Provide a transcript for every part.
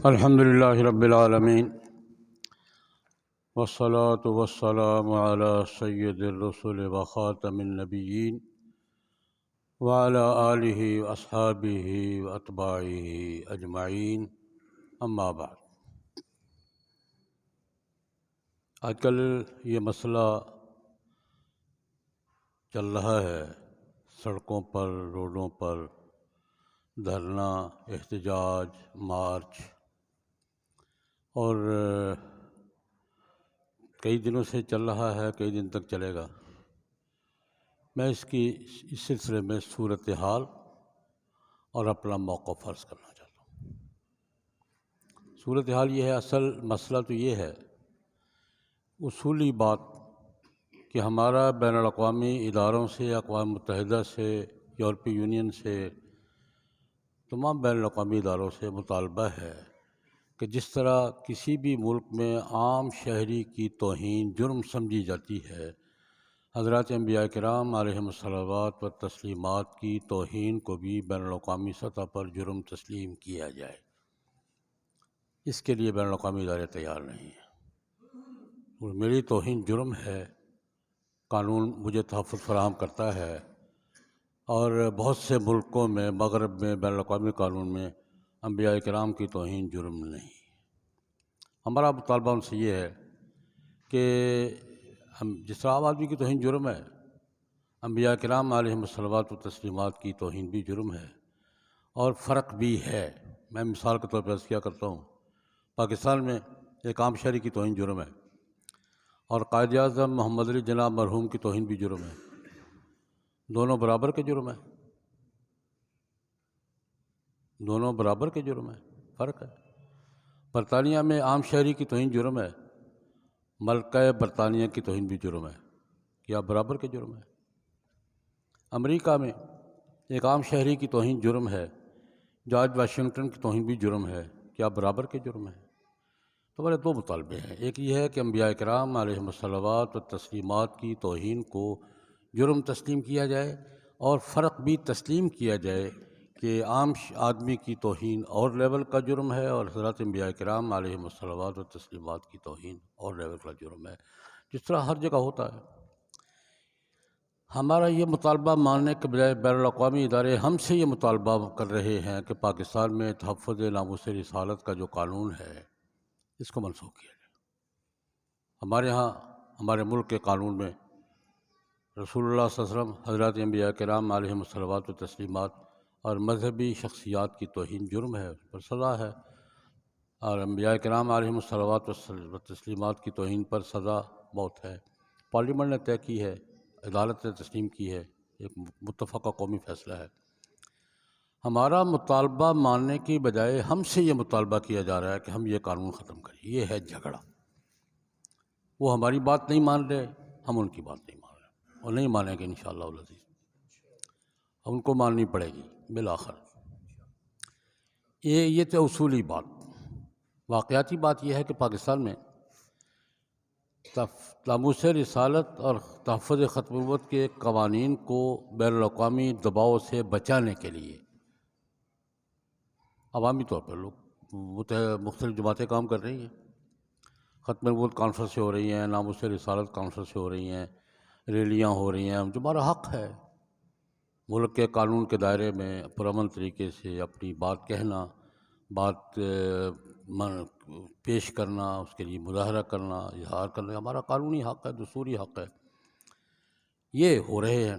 الحمد للہ رب العالمین والصلاة والسلام علی سید الرسل وخاتم النبیین وعلی آلہ واصحابہ واتباعہ اجمعین، اما بعد۔ آج کل یہ مسئلہ چل رہا ہے، سڑکوں پر، روڈوں پر دھرنا، احتجاج، مارچ، اور کئی دنوں سے چل رہا ہے، کئی دن تک چلے گا۔ میں اس سلسلے میں صورتحال اور اپنا موقف عرض کرنا چاہتا ہوں۔ صورتحال یہ ہے، اصل مسئلہ تو یہ ہے، اصولی بات، کہ ہمارا بین الاقوامی اداروں سے، اقوام متحدہ سے، یورپی یونین سے، تمام بین الاقوامی اداروں سے مطالبہ ہے کہ جس طرح کسی بھی ملک میں عام شہری کی توہین جرم سمجھی جاتی ہے، حضرات انبیاء کرام علیہم الصلوات و تسلیمات کی توہین کو بھی بین الاقوامی سطح پر جرم تسلیم کیا جائے۔ اس کے لیے بین الاقوامی ادارے تیار نہیں ہیں، اور میری توہین جرم ہے، قانون مجھے تحفظ فراہم کرتا ہے، اور بہت سے ملکوں میں، مغرب میں، بین الاقوامی قانون میں انبیاء کرام کی توہین جرم نہیں۔ ہمارا مطالبہ ان سے یہ ہے کہ جس طرح عام آدمی کی توہین جرم ہے، انبیاء کرام علیہم الصلوات و تسلیمات کی توہین بھی جرم ہے، اور فرق بھی ہے۔ میں مثال کے طور پر عرض کیا کرتا ہوں، پاکستان میں ایک عام شہری کی توہین جرم ہے، اور قائد اعظم محمد علی جناح مرحوم کی توہین بھی جرم ہے۔ دونوں برابر کے جرم ہیں، دونوں برابر کے جرم ہیں، فرق ہے۔ برطانیہ میں عام شہری کی توہین جرم ہے، ملکہ برطانیہ کی توہین بھی جرم ہے، کیا برابر کے جرم ہے؟ امریکہ میں ایک عام شہری کی توہین جرم ہے، جارج واشنگٹن کی توہین بھی جرم ہے، کیا برابر کے جرم ہے؟ تو ہمارے دو مطالبے ہیں، ایک یہ ہے کہ انبیاء کرام علیہم الصلوات و تسلیمات کی توہین کو جرم تسلیم کیا جائے، اور فرق بھی تسلیم کیا جائے کہ عام آدمی کی توہین اور لیول کا جرم ہے، اور حضرات انبیاء کرام علیہم الصلوات و تسلیمات کی توہین اور لیول کا جرم ہے، جس طرح ہر جگہ ہوتا ہے۔ ہمارا یہ مطالبہ ماننے کے بجائے بین الاقوامی ادارے ہم سے یہ مطالبہ کر رہے ہیں کہ پاکستان میں تحفظ ناموس رسالت کا جو قانون ہے، اس کو منسوخ کیا جائے۔ ہمارے ہاں، ہمارے ملک کے قانون میں رسول اللہ صلی اللہ علیہ وسلم، حضرات انبیاء کرام علیہم الصلوات و تسلیمات اور مذہبی شخصیات کی توہین جرم ہے، اس پر سزا ہے، اور انبیاء کرام علیہم الصلوات و تسلیمات کی توہین پر سزا موت ہے۔ پارلیمنٹ نے طے کی ہے، عدالت نے تسلیم کی ہے، ایک متفقہ قومی فیصلہ ہے۔ ہمارا مطالبہ ماننے کی بجائے ہم سے یہ مطالبہ کیا جا رہا ہے کہ ہم یہ قانون ختم کریں۔ یہ ہے جھگڑا۔ وہ ہماری بات نہیں مان رہے، ہم ان کی بات نہیں مان رہے، اور نہیں مانیں گے انشاءاللہ العزیز، ان کو ماننی پڑے گی بالآخر۔ یہ تو اصولی بات۔ واقعاتی بات یہ ہے کہ پاکستان میں ناموس رسالت اور تحفظ ختم نبوت کے قوانین کو بین الاقوامی دباؤ سے بچانے کے لیے عوامی طور پر لوگ مختلف جماعتیں کام کر رہی ہیں، ختم نبوت کانفرنس ہو رہی ہیں، ناموس رسالت کانفرنس ہو رہی ہیں، ریلیاں ہو رہی ہیں، جو ہمارا حق ہے ملک کے قانون کے دائرے میں پرامن طریقے سے اپنی بات کہنا، بات پیش کرنا، اس کے لیے مظاہرہ کرنا، اظہار کرنا، ہمارا قانونی حق ہے، دستوری حق ہے۔ یہ ہو رہے ہیں۔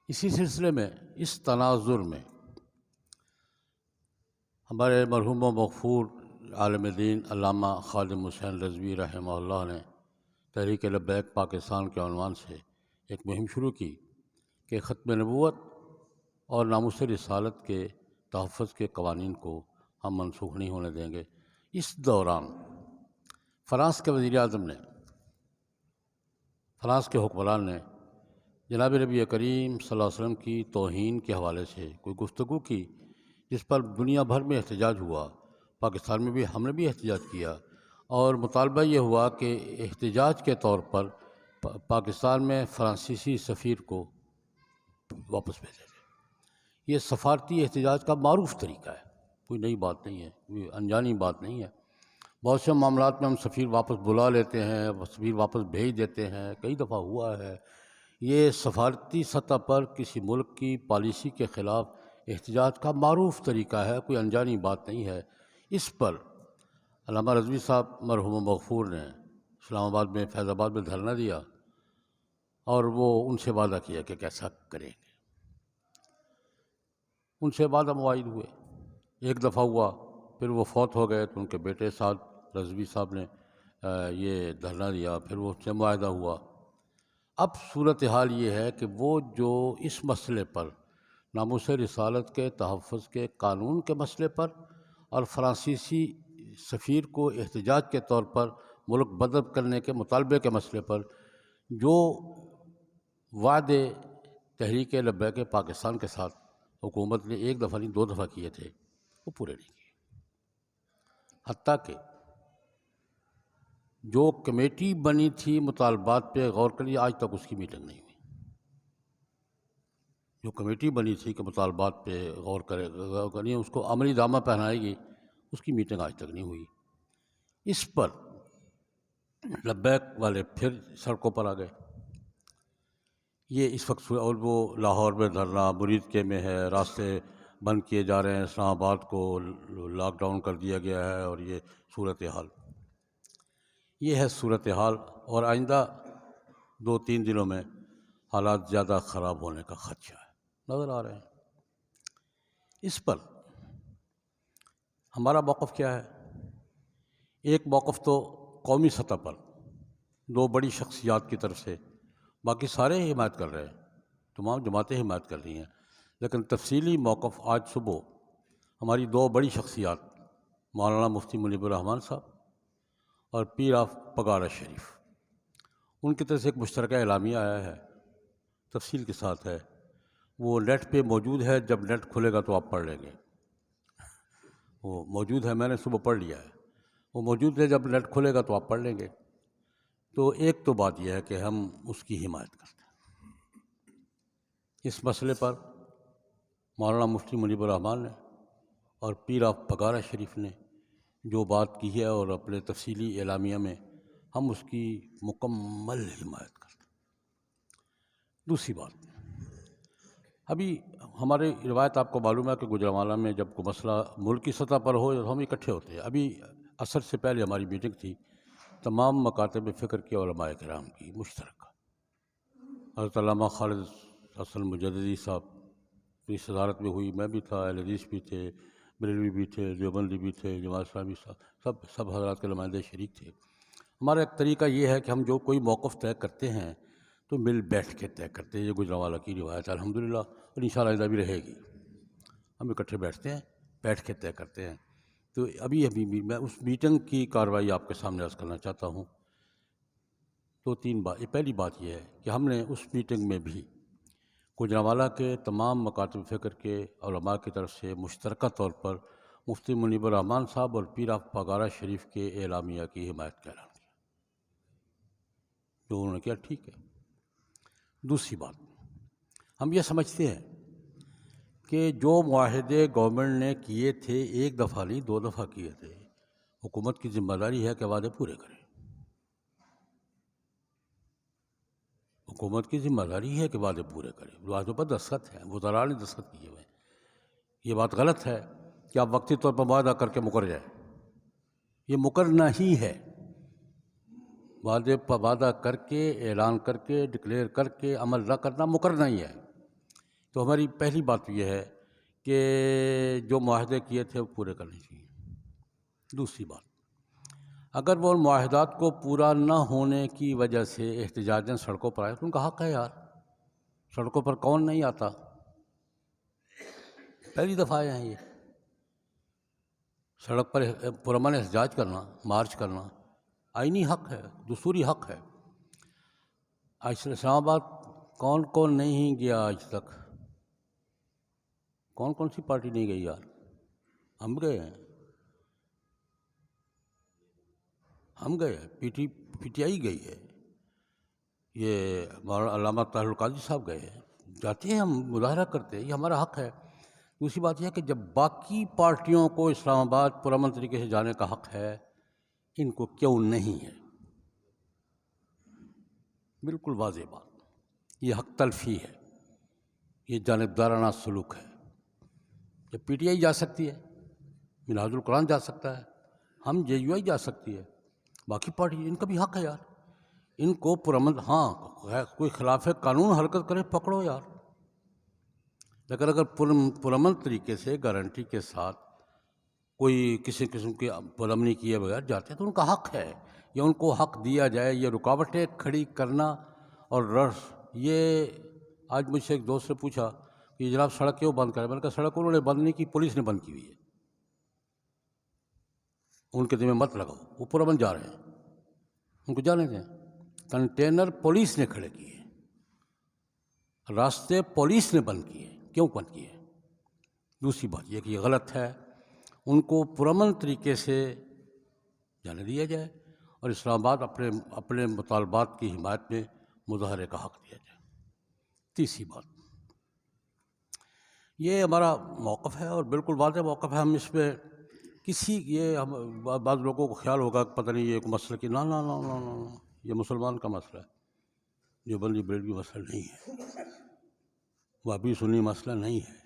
اسی سلسلے میں، اس تناظر میں ہمارے مرحوم و مغفور عالم دین علامہ خادم حسین رضوی رحمہ اللہ نے تحریک لبیک پاکستان کے عنوان سے ایک مہم شروع کی کہ ختم نبوت اور ناموس رسالت کے تحفظ کے قوانین کو ہم منسوخ نہیں ہونے دیں گے۔ اس دوران فرانس کے وزیر اعظم نے، فرانس کے حکمران نے جناب نبی کریم صلی اللہ علیہ وسلم کی توہین کے حوالے سے کوئی گفتگو کی، جس پر دنیا بھر میں احتجاج ہوا۔ پاکستان میں بھی ہم نے بھی احتجاج کیا، اور مطالبہ یہ ہوا کہ احتجاج کے طور پر پاکستان میں فرانسیسی سفیر کو واپس بھیجا جائے۔ یہ سفارتی احتجاج کا معروف طریقہ ہے، کوئی نئی بات نہیں ہے، کوئی انجانی بات نہیں ہے۔ بہت سے معاملات میں ہم سفیر واپس بلا لیتے ہیں، سفیر واپس بھیج دیتے ہیں، کئی دفعہ ہوا ہے۔ یہ سفارتی سطح پر کسی ملک کی پالیسی کے خلاف احتجاج کا معروف طریقہ ہے، کوئی انجانی بات نہیں ہے۔ اس پر علامہ رضوی صاحب مرحوم مغفور نے اسلام آباد میں، فیض آباد میں دھرنا دیا، اور وہ ان سے وعدہ کیا کہ کیسا کریں گے۔ ان سے وعدہ معاہد ہوئے، ایک دفعہ ہوا، پھر وہ فوت ہو گئے تو ان کے بیٹے سعد رضوی صاحب نے یہ دھرنا دیا، پھر وہ اس سے معاہدہ ہوا۔ اب صورتحال یہ ہے کہ وہ جو اس مسئلے پر، ناموس رسالت کے تحفظ کے قانون کے مسئلے پر اور فرانسیسی سفیر کو احتجاج کے طور پر ملک بدر کرنے کے مطالبے کے مسئلے پر جو وعدے تحریک لبیک پاکستان کے ساتھ حکومت نے ایک دفعہ نہیں 2 دفعہ کیے تھے، وہ پورے نہیں کیے۔ حتیٰ کہ جو کمیٹی بنی تھی مطالبات پہ غور کے لیے، آج تک اس کی میٹنگ نہیں ہوئی۔ جو کمیٹی بنی تھی کہ مطالبات پہ غور کریں، اس کو عملی دامہ پہنائے گی، اس کی میٹنگ آج تک نہیں ہوئی۔ اس پر لبیک والے پھر سڑکوں پر آ گئے۔ یہ اس وقت، اور وہ لاہور میں دھرنا، مرید کے میں ہے، راستے بند کیے جا رہے ہیں، اسلام آباد کو لاک ڈاؤن کر دیا گیا ہے، اور یہ صورتحال، یہ ہے صورتحال۔ اور آئندہ 2-3 دنوں میں حالات زیادہ خراب ہونے کا خدشہ ہے، نظر آ رہے ہیں۔ اس پر ہمارا موقف کیا ہے؟ ایک موقف تو قومی سطح پر 2 بڑی شخصیات کی طرف سے، باقی سارے حمایت کر رہے ہیں، تمام جماعتیں حمایت کر رہی ہیں، لیکن تفصیلی موقف آج صبح ہماری 2 بڑی شخصیات، مولانا مفتی منیب الرحمن صاحب اور پیر آف پگاڑا شریف، ان کی طرف سے ایک مشترکہ اعلامیہ آیا ہے، تفصیل کے ساتھ ہے، وہ نیٹ پہ موجود ہے، جب نیٹ کھلے گا تو آپ پڑھ لیں گے۔ وہ موجود ہے، میں نے صبح پڑھ لیا ہے، وہ موجود ہے، جب نیٹ کھلے گا تو آپ پڑھ لیں گے۔ تو ایک تو بات یہ ہے کہ ہم اس کی حمایت کرتے ہیں۔ اس مسئلے پر مولانا مفتی منیب الرحمن نے اور پیر آف پگاڑا شریف نے جو بات کی ہے، اور اپنے تفصیلی اعلامیہ میں ہم اس کی مکمل حمایت کرتے ہیں۔ دوسری بات، ابھی ہماری روایت آپ کو معلوم ہے کہ گوجرانوالہ میں جب کوئی مسئلہ ملکی سطح پر ہو تو ہم اکٹھے ہوتے ہیں۔ ابھی عصر سے پہلے ہماری میٹنگ تھی تمام مکاتب فکر کے علماء کرام کی مشترکہ، حضرت علامہ خالد حسن مجددی صاحب کی صدارت میں ہوئی، میں بھی تھا، اہل حدیث بھی تھے، بریلوی بھی تھے، دیوبندی بھی تھے، جماعت اسلامی صاحب، سب حضرات کے نمائندے شریک تھے۔ ہمارا ایک طریقہ یہ ہے کہ ہم جو کوئی موقف طے کرتے ہیں تو مل بیٹھ کے طے کرتے ہیں، یہ گوجرانوالہ کی روایت ہے الحمدللہ، اور انشاءاللہ آئندہ بھی رہے گی۔ ہم اکٹھے بیٹھتے ہیں، بیٹھ کے طے کرتے ہیں۔ تو ابھی میں اس میٹنگ کی کارروائی آپ کے سامنے عرض کرنا چاہتا ہوں۔ 2-3 بات، پہلی بات یہ ہے کہ ہم نے اس میٹنگ میں بھی گوجرانوالہ کے تمام مکاتب فکر کے علماء کی طرف سے مشترکہ طور پر مفتی منیب الرحمن صاحب اور پیر آف پگاڑا شریف کے اعلامیہ کی حمایت کا اعلان کیا، جو انہوں نے کیا ٹھیک ہے۔ دوسری بات، ہم یہ سمجھتے ہیں کہ جو معاہدے گورنمنٹ نے کیے تھے، 1 دفعہ نہیں 2 دفعہ کیے تھے، حکومت کی ذمہ داری ہے کہ وعدے پورے کرے۔ حکومت کی ذمہ داری ہے کہ وعدے پورے کرے۔ وعدوں پر دستخط ہیں، وزراء نے دستخط کیے ہوئے ہیں۔ یہ بات غلط ہے کہ آپ وقتی طور پر وعدہ کر کے مکر جائیں، یہ مکرنا ہی ہے۔ وعدے پر وعدہ کر کے، اعلان کر کے، ڈکلیئر کر کے عمل نہ کرنا مکرنا ہی ہے۔ تو ہماری پہلی بات یہ ہے کہ جو معاہدے کیے تھے وہ پورے کرنے چاہیے۔ دوسری بات، اگر وہ معاہدات کو پورا نہ ہونے کی وجہ سے احتجاجاً سڑکوں پر آئے تو ان کا حق ہے یار، سڑکوں پر کون نہیں آتا؟ پہلی دفعہ آئے ہیں یہ، سڑک پر پرامن احتجاج کرنا، مارچ کرنا آئینی حق ہے، دستوری حق ہے۔ اسلام آباد کون کون نہیں گیا آج تک؟ کون سی پارٹی نہیں گئی یار؟ ہم گئے ہیں، ہم گئے ہیں، پی ٹی آئی گئی ہے، یہ علامہ طاہر القادری صاحب گئے ہیں، جاتے ہیں، ہم مظاہرہ کرتے ہیں، یہ ہمارا حق ہے۔ دوسری بات یہ ہے کہ جب باقی پارٹیوں کو اسلام آباد پرامن طریقے سے جانے کا حق ہے، ان کو کیوں نہیں ہے؟ بالکل واضح بات، یہ حق تلفی ہے، یہ جانبدارانہ سلوک ہے۔ جب پی ٹی آئی جا سکتی ہے، منہاج القرآن جا سکتا ہے، ہم جے یو آئی جا سکتی ہے، باقی پارٹی ان کا بھی حق ہے یار، ان کو پرامن، ہاں کوئی خلاف قانون حرکت کرے پکڑو یار، لیکن اگر پرامن طریقے سے گارنٹی کے ساتھ کوئی کسی قسم کی بدامنی کیے بغیر جاتے ہیں تو ان کا حق ہے، یا ان کو حق دیا جائے۔ یہ رکاوٹیں کھڑی کرنا اور رش، یہ آج مجھ سے ایک دوست سے پوچھا کہ جناب سڑک کیوں بند کرے؟ میں نے کہا سڑک انہوں نے بند نہیں کی، پولیس نے بند کی ہوئی ہے، ان کے ذمہ مت لگاؤ، وہ پرامن جا رہے ہیں، ان کو جانے دیں۔ کنٹینر پولیس نے کھڑے کیے، راستے پولیس نے بند کیے، کیوں بند کیے؟ دوسری بات یہ کہ یہ غلط ہے، ان کو پرامن طریقے سے جانے دیا جائے اور اسلام آباد اپنے مطالبات کی حمایت میں مظاہرے کا حق دیا جائے۔ تیسری بات، یہ ہمارا موقف ہے اور بالکل واضح موقف ہے، ہم اس پہ ہم بعض لوگوں کو خیال ہوگا کہ پتہ نہیں یہ ایک مسئلہ کی، نہ یہ مسلمان کا مسئلہ ہے، جو بندی بریلوی مسئلہ نہیں ہے، وہابی سنی مسئلہ نہیں ہے۔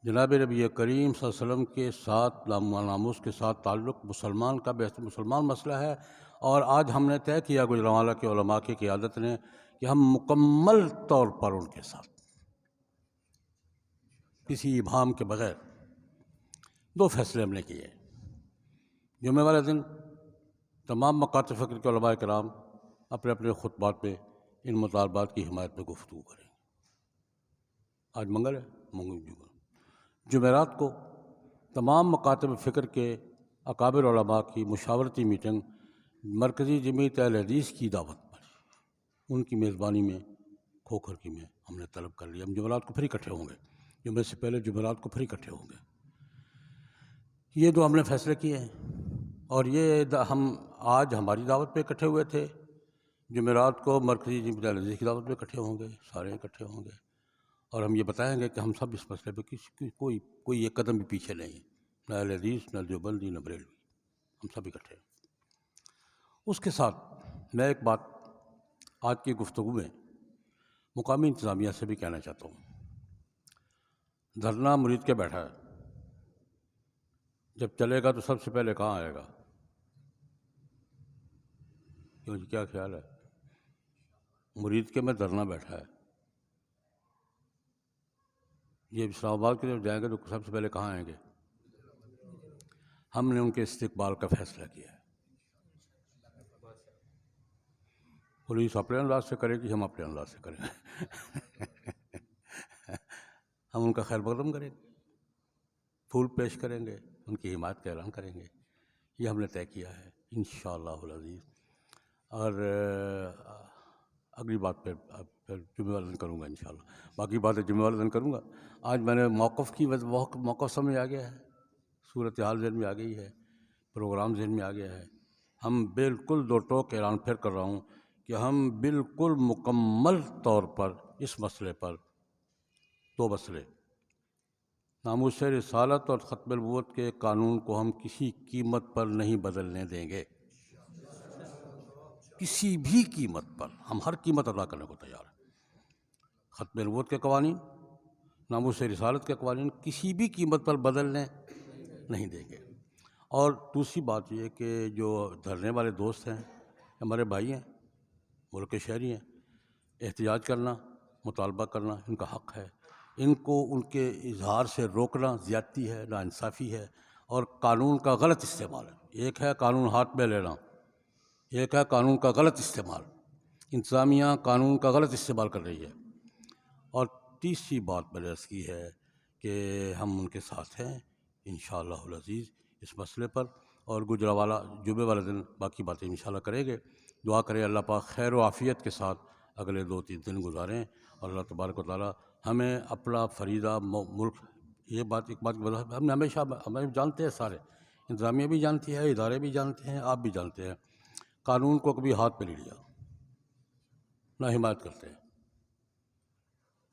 جناب نبی کریم صلی اللہ علیہ وسلم کے ساتھ ناموس کے ساتھ تعلق مسلمان کا مسلمان مسئلہ ہے، اور آج ہم نے طے کیا گجرانوالہ کے علماء کی قیادت نے کہ ہم مکمل طور پر ان کے ساتھ کسی ابہام کے بغیر 2 فیصلے ہم نے کیے۔ جمعہ والے دن تمام مکاتب فکر کے علماء کرام اپنے اپنے خطبات میں ان مطالبات کی حمایت میں گفتگو کریں گے۔ آج منگل ہے، جمعرات کو تمام مکاتب فکر کے اکابر علماء کی مشاورتی میٹنگ مرکزی جمعیت اہل حدیث کی دعوت پر، ان کی میزبانی میں کھوکھر کی میں ہم نے طلب کر لیا۔ ہم جمعرات کو پھر اکٹھے ہوں گے، جمعے سے پہلے جمعرات کو پھر اکٹھے ہوں گے۔ یہ 2 ہم نے فیصلے کیے ہیں، اور یہ ہم آج ہماری دعوت پہ اکٹھے ہوئے تھے، جمعرات کو مرکزی جمعیت اہل حدیث کی دعوت پہ اکٹھے ہوں گے، سارے اکٹھے ہوں گے، اور ہم یہ بتائیں گے کہ ہم سب اس مسئلے پہ کوئی ایک قدم بھی پیچھے نہیں، نہ اہل حدیث، نہ دیوبندی، نہ بریلوی، ہم سب اکٹھے ہیں۔ اس کے ساتھ میں ایک بات آج کی گفتگو میں مقامی انتظامیہ سے بھی کہنا چاہتا ہوں۔ دھرنا مرید کے بیٹھا ہے، جب چلے گا تو سب سے پہلے کہاں آئے گا؟ کیا خیال ہے؟ مرید کے میں دھرنا بیٹھا ہے، یہ اسلام آباد کی طرف جائیں گے تو سب سے پہلے کہاں آئیں گے؟ ہم نے ان کے استقبال کا فیصلہ کیا ہے۔ پولیس اپنے انداز سے کرے گی، ہم اپنے انداز سے کریں گے ہم ان کا خیر مقدم کریں گے، پھول پیش کریں گے، ان کی حمایت کا اعلان کریں گے، یہ ہم نے طے کیا ہے انشاءاللہ العزیز۔ اور اگلی بات پھر جمعہ والے دن کروں گا انشاءاللہ، باقی باتیں جمعہ والے دن کروں گا۔ آج میں نے موقف سمجھ آ گیا ہے، صورتحال ذہن میں آ گئی ہے، پروگرام ذہن میں آ گیا ہے۔ ہم بالکل 2 ٹوک اعلان پھر کر رہا ہوں کہ ہم بالکل مکمل طور پر اس مسئلے پر 2 مسئلے، ناموس رسالت اور ختم نبوت کے قانون کو ہم کسی قیمت پر نہیں بدلنے دیں گے، کسی بھی قیمت پر، ہم ہر قیمت ادا کرنے کو تیار ہیں۔ ختم نبوت کے قوانین، ناموس رسالت کے قوانین کسی بھی قیمت پر بدلنے نہیں دیں گے۔ اور دوسری بات یہ کہ جو دھرنے والے دوست ہیں، ہمارے بھائی ہیں، ملک کے شہری ہیں، احتجاج کرنا، مطالبہ کرنا ان کا حق ہے، ان کو ان کے اظہار سے روکنا زیادتی ہے، ناانصافی ہے، اور قانون کا غلط استعمال ہے۔ ایک ہے قانون ہاتھ میں لینا، ایک ہے قانون کا غلط استعمال، انتظامیہ قانون کا غلط استعمال کر رہی ہے۔ اور تیسری بات میں نے عرض کی ہے کہ ہم ان کے ساتھ ہیں انشاءاللہ العزیز اس مسئلے پر، اور گجرانوالہ جمعے والے دن باقی باتیں انشاءاللہ کریں گے۔ دعا کریں اللہ پاک خیر و عافیت کے ساتھ اگلے 2-3 دن گزاریں، اور اللہ تبارک و تعالیٰ ہمیں اپنا فریدہ ملک، ایک بات ہم نے ہمیں جانتے ہیں، سارے انتظامیہ بھی جانتی ہے، ادارے بھی جانتے ہیں، آپ بھی جانتے ہیں، قانون کو کبھی ہاتھ پہ نہیں لیا، نہ حمایت کرتے ہیں،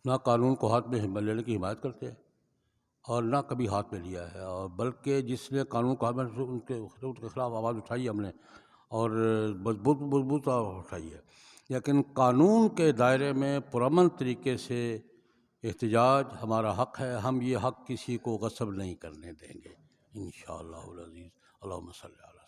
نہ قانون کو ہاتھ میں لینے کی حمایت کرتے ہیں، اور نہ کبھی ہاتھ میں لیا ہے، اور بلکہ جس نے قانون کو ان کے خلاف آواز اٹھائی ہے ہم نے، اور مضبوط اٹھائی ہے، لیکن قانون کے دائرے میں پرامن طریقے سے احتجاج ہمارا حق ہے، ہم یہ حق کسی کو غصب نہیں کرنے دیں گے انشاءاللہ العزیز۔ اللہم صلی علی